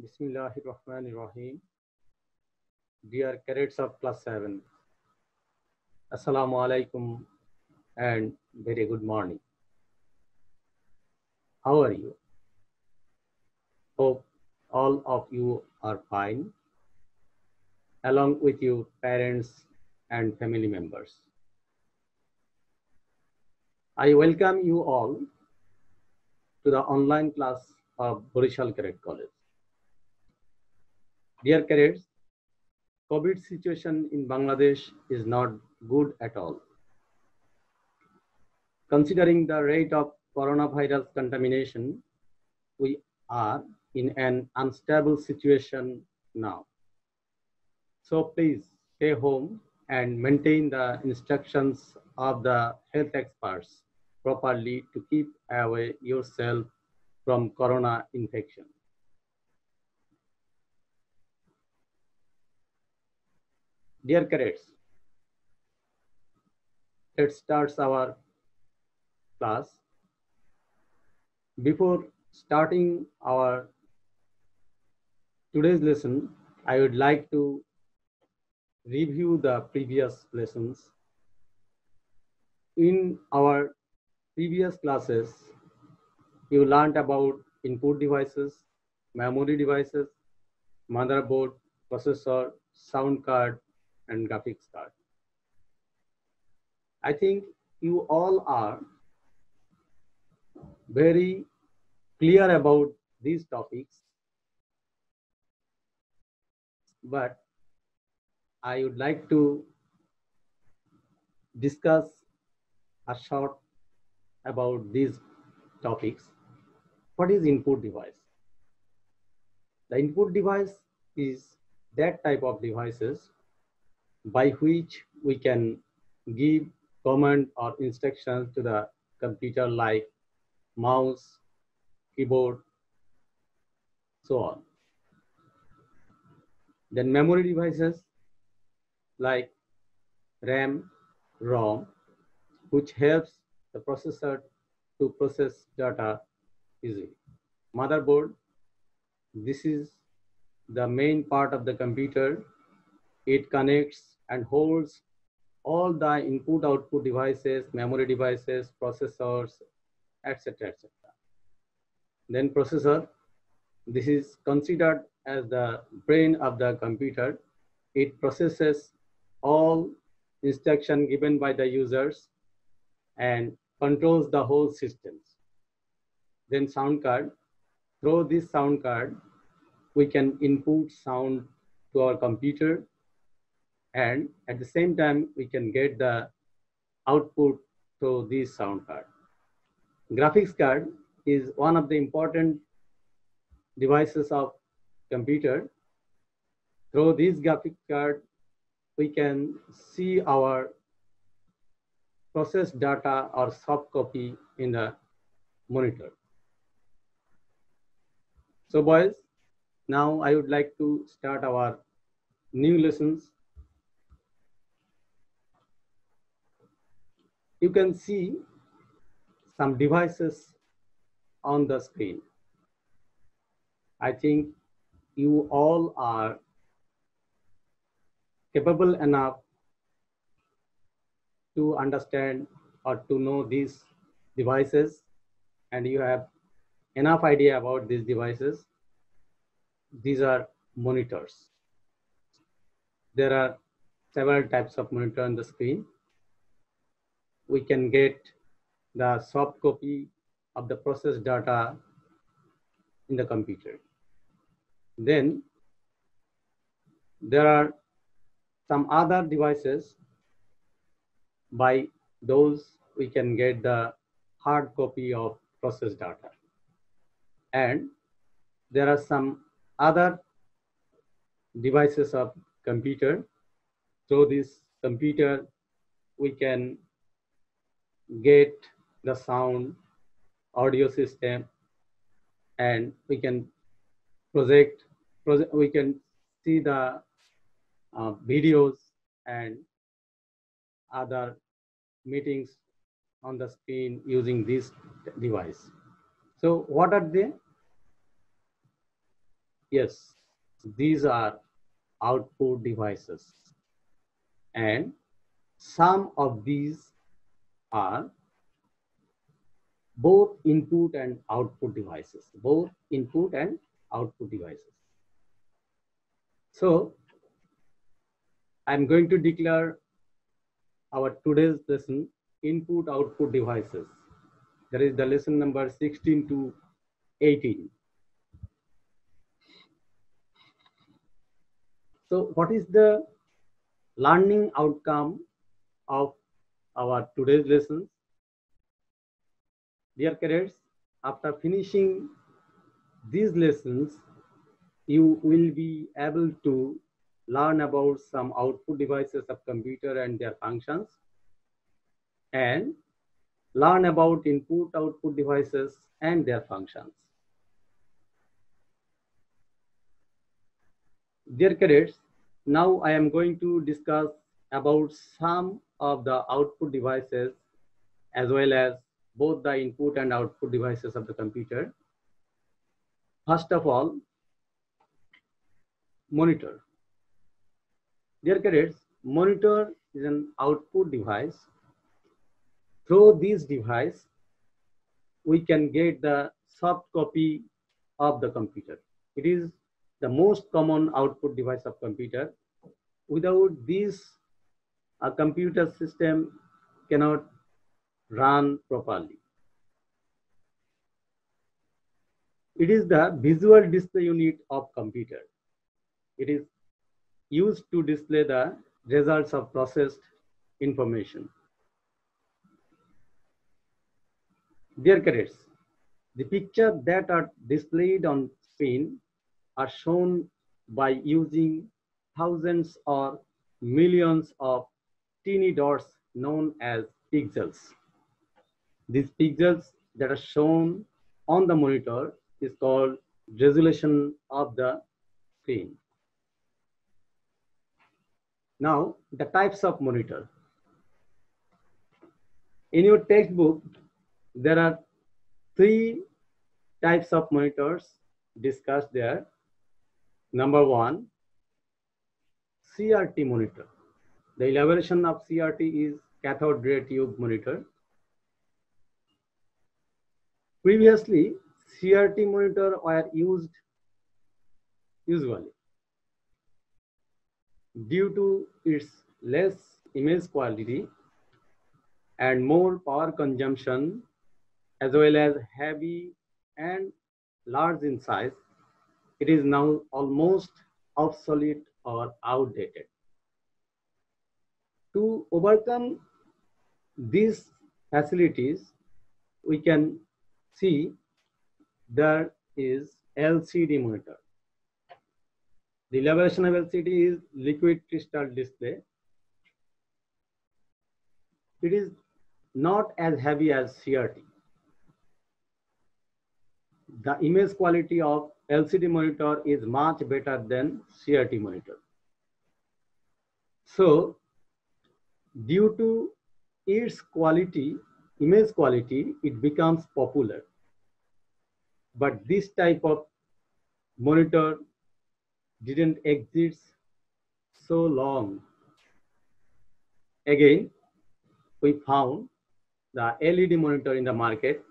Bismillahirrahmanirrahim. Dear cadets of class 7, Assalamu alaikum and very good morning. How are you? Hope all of you are fine, along with your parents and family members. I welcome you all to the online class of Borishal Cadet College. Dear cadets, COVID situation in Bangladesh is not good at all. Considering the rate of coronavirus contamination, we are in an unstable situation now. So please stay home and maintain the instructions of the health experts properly to keep away yourself from corona infection. Dear cadets, let's start our class. Before starting our today's lesson, I would like to review the previous lessons. In our previous classes, you learned about input devices, memory devices, motherboard, processor, sound card, and graphics card. I think you all are very clear about these topics, but I would like to discuss a short about these topics. What is input device? The input device is that type of devices by which we can give command or instructions to the computer like mouse, keyboard, so on. Then memory devices like RAM, ROM, which helps the processor to process data easily. Motherboard, this is the main part of the computer. It connects and holds all the input-output devices, memory devices, processors, etc., etc. Then processor, this is considered as the brain of the computer. It processes all instruction given by the users and controls the whole systems. Then sound card, through this sound card, we can input sound to our computer, and at the same time, we can get the output through this sound card. Graphics card is one of the important devices of computer. Through this graphics card, we can see our processed data or soft copy in the monitor. So boys, now I would like to start our new lessons. You can see some devices on the screen. I think you all are capable enough to understand or to know these devices, and you have enough idea about these devices. These are monitors. There are several types of monitor on the screen. We can get the soft copy of the processed data in the computer. Then there are some other devices. By those, we can get the hard copy of processed data. And there are some other devices of computer. Through this computer, we can get the sound, audio system, and we can we can see the videos and other meetings on the screen using this device. So what are they? Yes, these are output devices, and some of these are both input and output devices. Both input and output devices. So I'm going to declare our today's lesson input output devices. That is the lesson number 16 to 18. So what is the learning outcome of our today's lessons? Dear cadets, after finishing these lessons, you will be able to learn about some output devices of computer and their functions, and learn about input output devices and their functions. Dear cadets, now I am going to discuss about some of the output devices as well as both the input and output devices of the computer. First of all, monitor. Dear cadets, monitor is an output device. Through this device, we can get the soft copy of the computer. It is the most common output device of computer. Without this, a computer system cannot run properly. It is the visual display unit of computer. It is used to display the results of processed information. Dear cadets, the picture that are displayed on screen are shown by using thousands or millions of teeny dots known as pixels. These pixels that are shown on the monitor is called resolution of the screen. Now, the types of monitor. In your textbook, there are 3 types of monitors discussed there. Number 1, CRT monitor. The elaboration of CRT is cathode ray tube monitor. Previously, CRT monitor were used usually due to its less image quality and more power consumption, as well as heavy and large in size. It is now almost obsolete or outdated. To overcome these facilities, we can see there is LCD monitor. The elaboration of LCD is liquid crystal display. It is not as heavy as CRT. The image quality of LCD monitor is much better than CRT monitor. So, due to its quality, image quality, it becomes popular. But this type of monitor didn't exist so long. Again, we found the LED monitor in the market.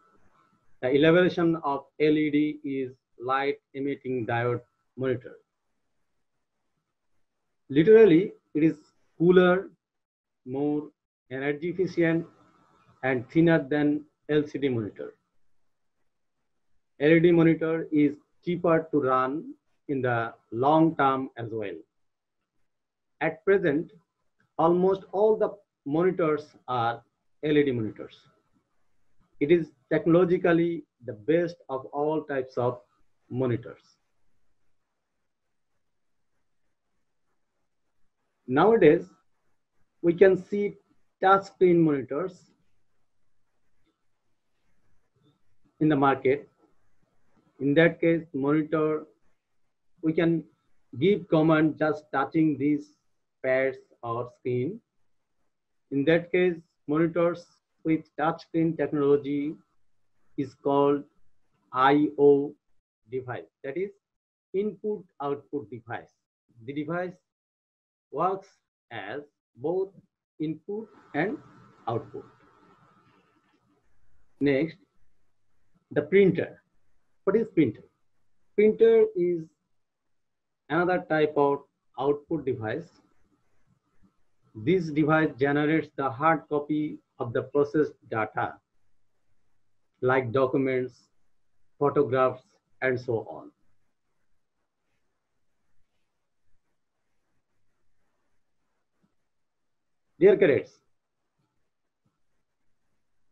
The elaboration of LED is light emitting diode monitor. Literally, it is cooler, more energy efficient, and thinner than LCD monitor. LED monitor is cheaper to run in the long term as well. At present, almost all the monitors are LED monitors. It is technologically the best of all types of monitors. Nowadays, we can see touchscreen monitors in the market. In that case, monitor, we can give command just touching these pads or screen. In that case, monitors with touchscreen technology is called IO device. That is input-output device. The device works as both input and output. Next, the printer. What is printer? Printer is another type of output device. This device generates the hard copy of the processed data, like documents, photographs, and so on. Dear cadets,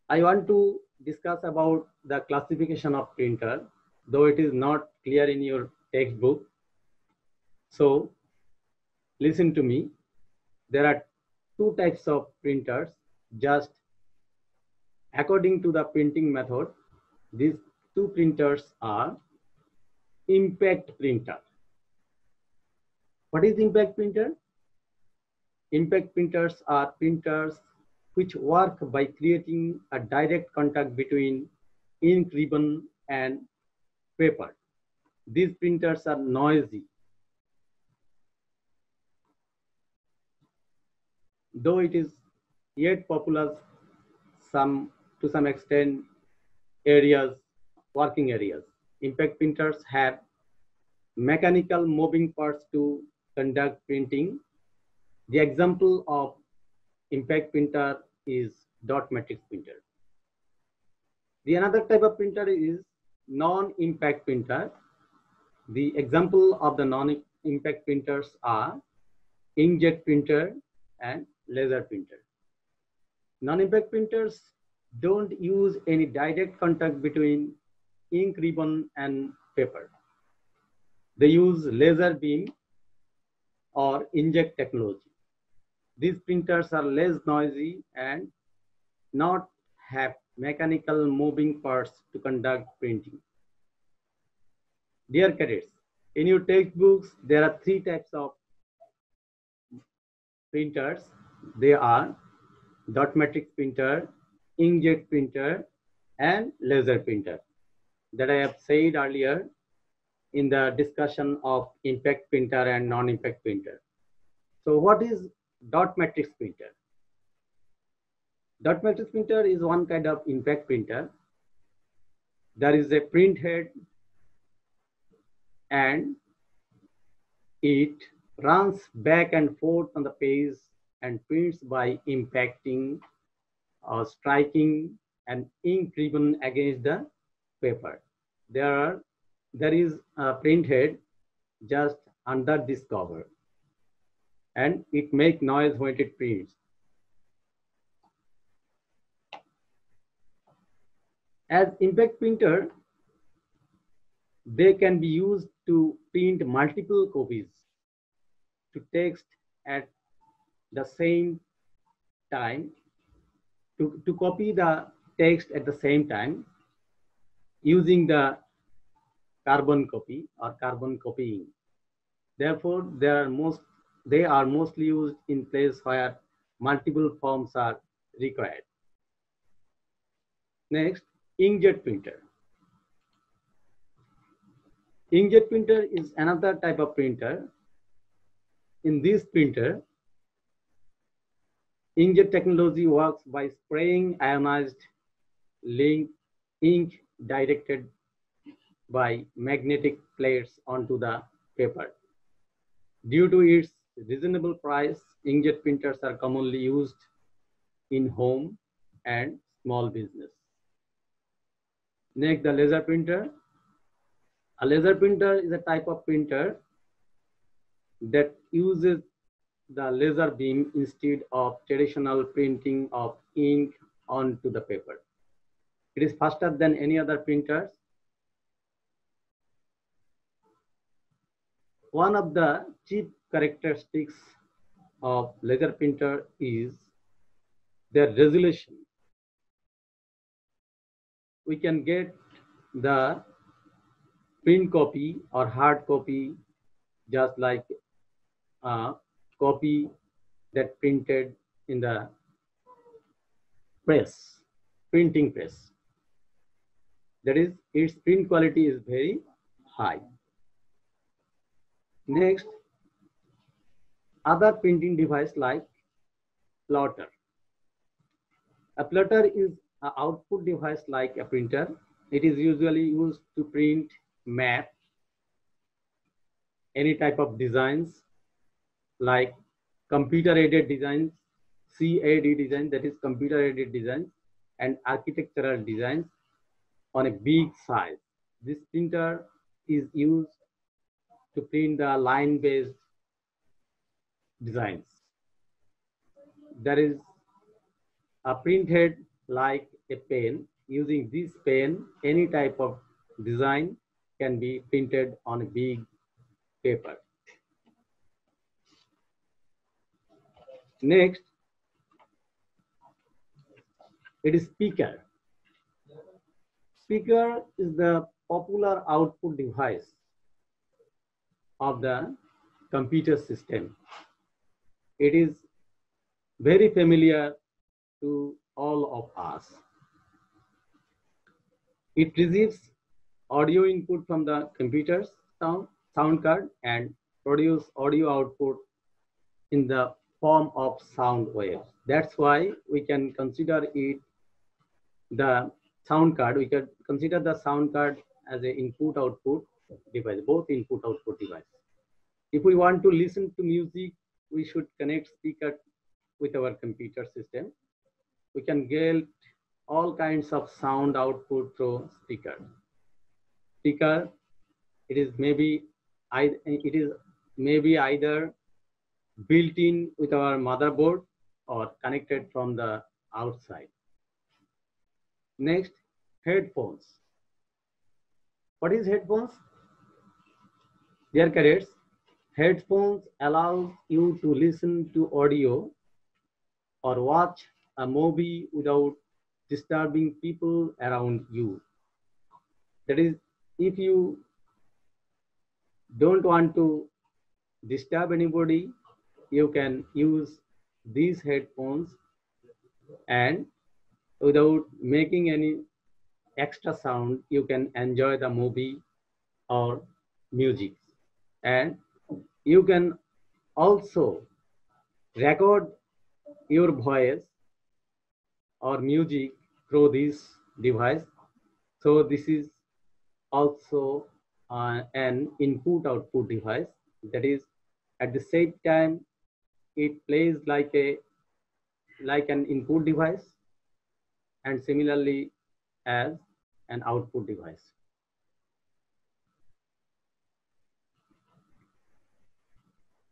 I want to discuss about the classification of printer, though it is not clear in your textbook. So listen to me. There are two types of printers. Just according to the printing method, these two printers are impact printer. What is impact printer? Impact printers are printers which work by creating a direct contact between ink ribbon and paper. These printers are noisy. Though it is yet popular to some extent areas, working areas. Impact printers have mechanical moving parts to conduct printing. The example of impact printer is dot matrix printer. The another type of printer is non-impact printer. The example of the non-impact printers are inkjet printer and laser printer. Non-impact printers don't use any direct contact between ink ribbon and paper. They use laser beam or inkjet technology. These printers are less noisy and not have mechanical moving parts to conduct printing. Dear cadets, in your textbooks, there are three types of printers. They are dot matrix printer, inkjet printer, and laser printer that I have said earlier in the discussion of impact printer and non-impact printer. So what is dot matrix printer? Dot matrix printer is one kind of impact printer. There is a print head and it runs back and forth on the page and prints by impacting or striking an ink ribbon against the paper. There is a print head just under this cover and it makes noise when it prints. As impact printer, they can be used to print multiple copies to text at the same time, to copy the text at the same time using the carbon copy or carbon copying. Therefore, they are mostly used in places where multiple forms are required. Next, inkjet printer. Inkjet printer is another type of printer. In this printer, inkjet technology works by spraying ionized ink directed by magnetic plates onto the paper. Due to its reasonable price, inkjet printers are commonly used in home and small business. Next, the laser printer. A laser printer is a type of printer that uses the laser beam instead of traditional printing of ink onto the paper. It is faster than any other printers. One of the chief characteristics of laser printer is their resolution. We can get the print copy or hard copy just like a copy that printed in the press, printing press. That is, its print quality is very high. Next, other printing device like plotter. A plotter is an output device like a printer. It is usually used to print map, any type of designs like computer-aided designs, CAD design, that is computer-aided designs, and architectural designs on a big size. This printer is used to print the line-based designs. There is a printhead like a pen. Using this pen, any type of design can be printed on a big paper. Next, it is speaker. Speaker is the popular output device of the computer system. It is very familiar to all of us. It receives audio input from the computer's sound card and produce audio output in the form of sound waves. That's why we can consider it the sound card. We can consider the sound card as an input output device, both input output device. If we want to listen to music, we should connect speaker with our computer system. We can get all kinds of sound output through speaker. Speaker, it is maybe either built in with our motherboard or connected from the outside. Next, headphones. What is headphones? Dear cadets, headphones allow you to listen to audio or watch a movie without disturbing people around you. That is, if you don't want to disturb anybody, you can use these headphones and without making any extra sound, you can enjoy the movie or music. And you can also record your voice or music through this device. So this is also an input output device. That is, at the same time, it plays like an input device and similarly as an output device.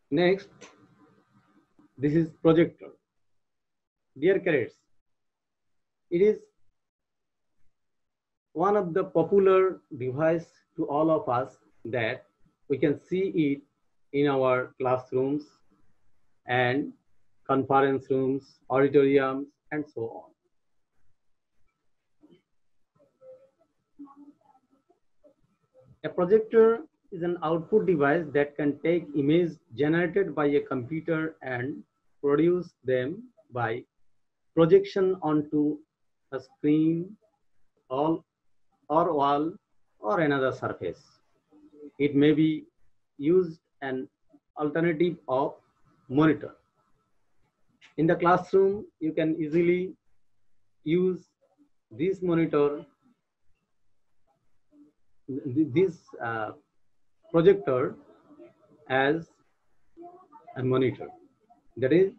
Next, this is projector. Dear cadets, it is one of the popular device to all of us that we can see it in our classrooms and conference rooms, auditoriums, and so on. A projector is an output device that can take images generated by a computer and produce them by projection onto a screen or wall or another surface. It may be used an alternative of monitor. In the classroom, you can easily use this monitor, this projector as a monitor. That is,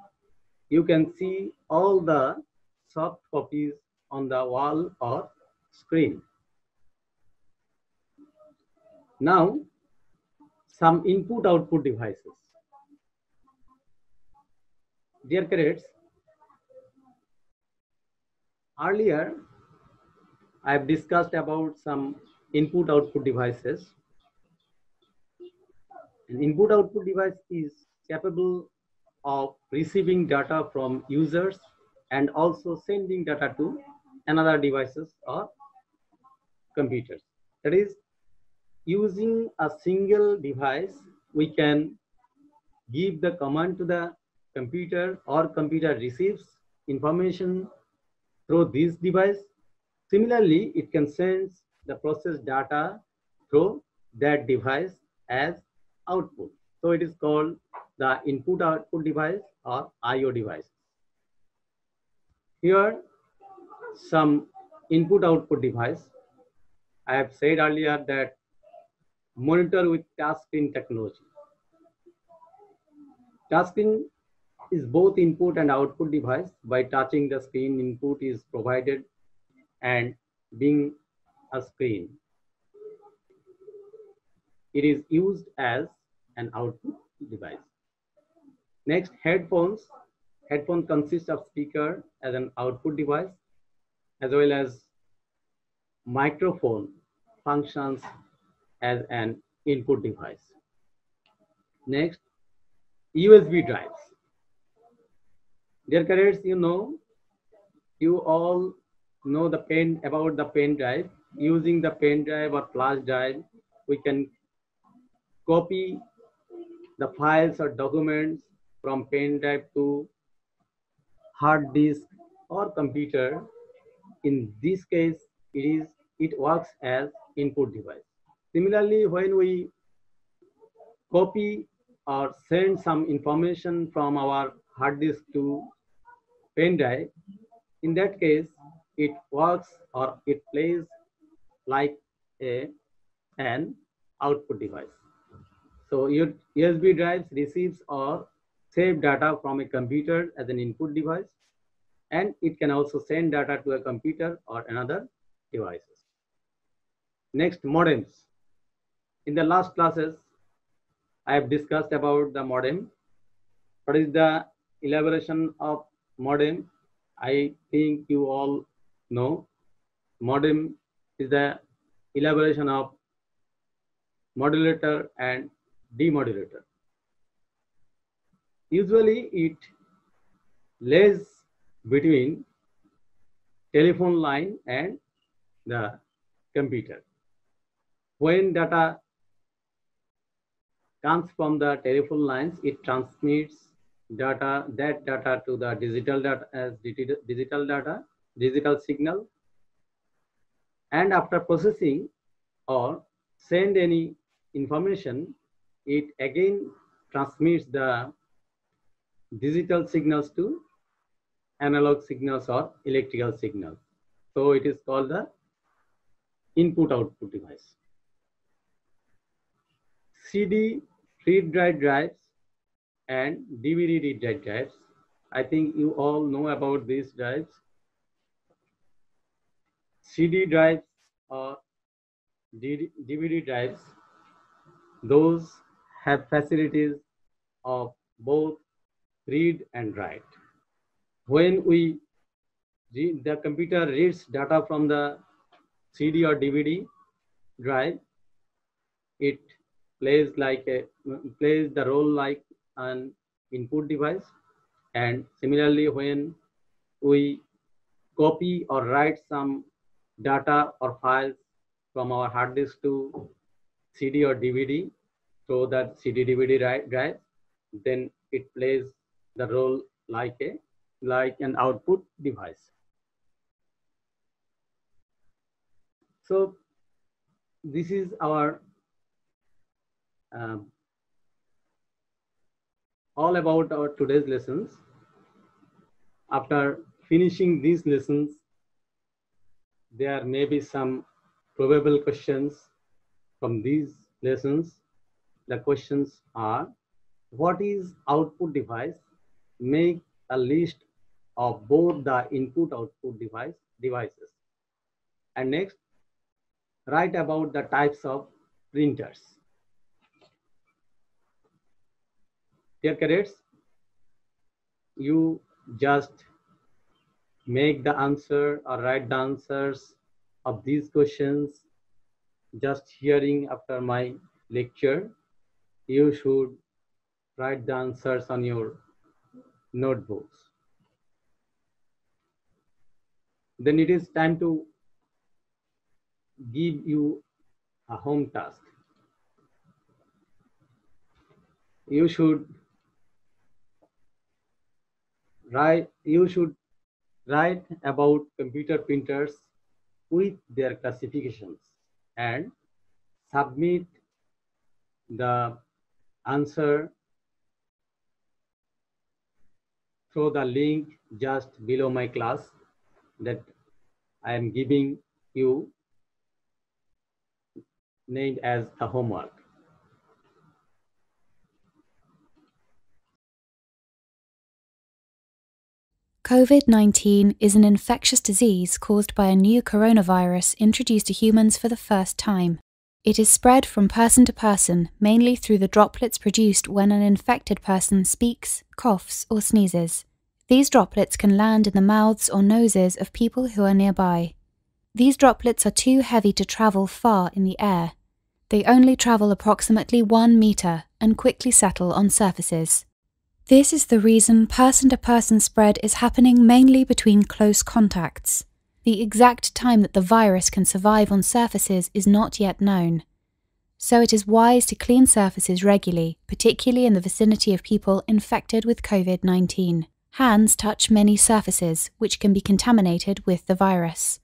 you can see all the soft copies on the wall or screen. Now, some input-output devices. Dear cadets, earlier I have discussed about some input-output devices. An input-output device is capable of receiving data from users and also sending data to another devices or computers. That is, using a single device, we can give the command to the computer or computer receives information through this device. Similarly, it can send the process data through that device as output. So it is called the input output device or IO device. Here some input output device. I have said earlier that monitor with touch screen technology. Touch screen is both input and output device. By touching the screen, input is provided and being a screen, it is used as an output device. Next, headphones. Headphone consists of speaker as an output device as well as microphone functions as an input device. Next, USB drives. Dear cadets, you all know about the pen drive. Using the pen drive or flash drive, we can copy the files or documents from pen drive to hard disk or computer. In this case, it works as input device. Similarly, when we copy or send some information from our hard disk to pen drive, in that case, it works or it plays like an output device. So your USB drives receives or save data from a computer as an input device, and it can also send data to a computer or another devices. Next, modems. In the last classes, I have discussed about the modem. What is the elaboration of modem? I think you all know. Modem is the elaboration of modulator and demodulator. Usually it lays between telephone line and the computer. When data comes from the telephone lines, it transmits that data to the digital data as digital signal, and after processing or send any information, it again transmits the digital signals to analog signals or electrical signals. So it is called the input output device. CD read-write drives and DVD read-write drives. I think you all know about these drives. CD drives or DVD drives, those have facilities of both read and write. When the computer reads data from the CD or DVD drive, it plays the role like an input device. And similarly, when we copy or write some data or files from our hard disk to CD or DVD, so that CD DVD drive, then it plays the role like an output device. So this is our all about our today's lessons. After finishing these lessons, there may be some probable questions from these lessons. The questions are: what is output device? Make a list of both the input output devices. And next, write about the types of printers. Dear cadets, you just make the answer or write the answers of these questions just hearing after my lecture. You should write the answers on your notebooks. Then it is time to give you a home task. You should write about computer printers with their classifications and submit the answer through the link just below my class that I am giving you, named as the homework. COVID-19 is an infectious disease caused by a new coronavirus introduced to humans for the first time. It is spread from person to person, mainly through the droplets produced when an infected person speaks, coughs, or sneezes. These droplets can land in the mouths or noses of people who are nearby. These droplets are too heavy to travel far in the air. They only travel approximately 1 meter and quickly settle on surfaces. This is the reason person-to-person spread is happening mainly between close contacts. The exact time that the virus can survive on surfaces is not yet known. So it is wise to clean surfaces regularly, particularly in the vicinity of people infected with COVID-19. Hands touch many surfaces, which can be contaminated with the virus.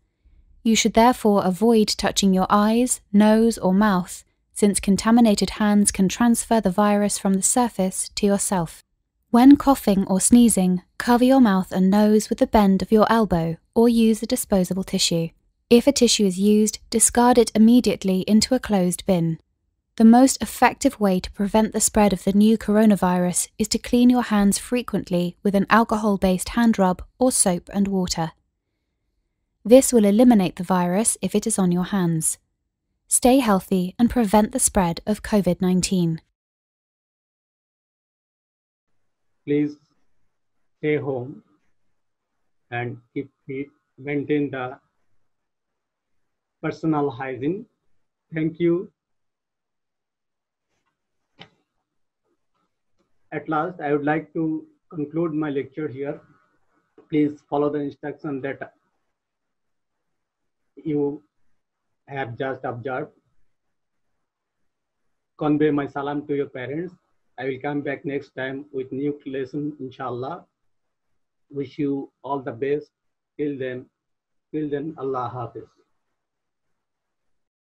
You should therefore avoid touching your eyes, nose, or mouth, since contaminated hands can transfer the virus from the surface to yourself. When coughing or sneezing, cover your mouth and nose with the bend of your elbow or use a disposable tissue. If a tissue is used, discard it immediately into a closed bin. The most effective way to prevent the spread of the new coronavirus is to clean your hands frequently with an alcohol-based hand rub or soap and water. This will eliminate the virus if it is on your hands. Stay healthy and prevent the spread of COVID-19. Please stay home and keep fit, maintain the personal hygiene. Thank you. At last, I would like to conclude my lecture here. Please follow the instruction that you have just observed. Convey my salam to your parents. I will come back next time with new lesson, inshallah. Wish you all the best. Till then, Allah Hafiz.